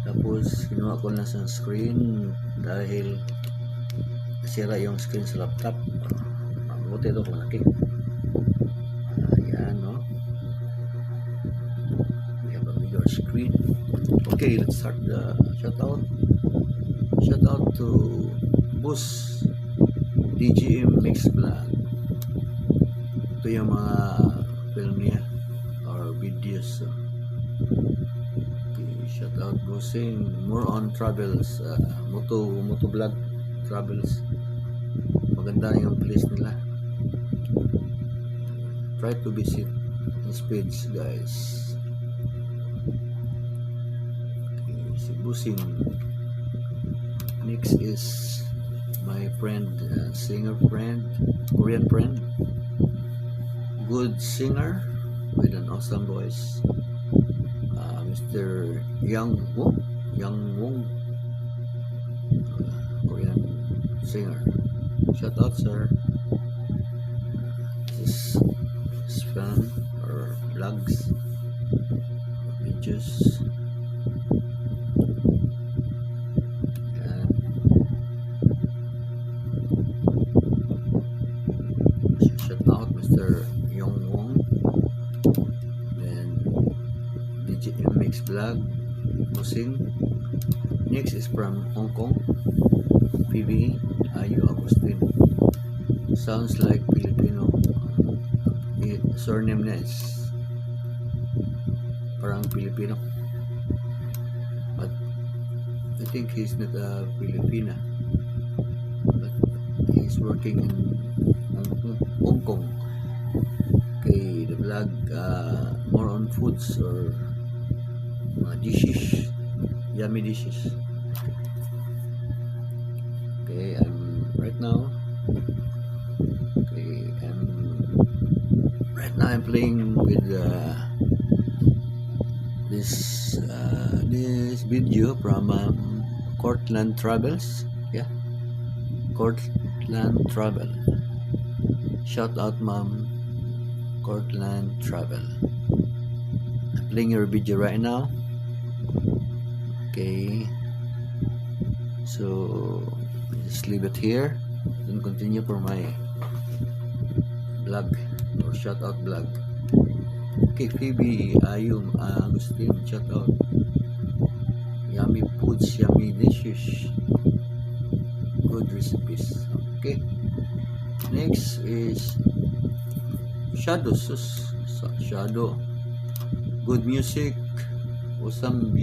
Tapos kinuha ko na sa screen dahil sira yung screen sa laptop. Mabuti ito malaki. Ayan, no? We have a bigger screen. Okay, let's start the shoutout. Shoutout to Bus DGM Mix Vlog. Ito yung mga film niya or videos. Okay, shoutout Busing. More on travels. Moto vlog travels. Maganda yung place nila. Try to visit his page, guys. Okay, si Busing. Next is my friend, singer friend, Korean friend, good singer with an awesome voice, Mr. Young Wong, Korean singer. Shout out, sir. This is fun or vlogs, videos. Shout out Mr. Yong Wong, then DJM Mix Vlog, Busing. Next is from Hong Kong, PV Ayu Agustin. Sounds like Filipino. Surname niya is parang Filipino, but I think he's not a Filipina, but he's working in Hong Kong. Okay, the vlog more on foods or dishes, yummy dishes. Okay, I'm playing with this video from Cortland Travels. Yeah, Cortland Travel. Shout out, Mom. Cortland Travel. I'm playing your video right now. Okay, so just leave it here and continue for my vlog or shout out vlog. Okay, Phoebe Ayum Agustin, shout out. Yummy foods, yummy dishes, good recipes. Okay, next is Shadow. Good music, awesome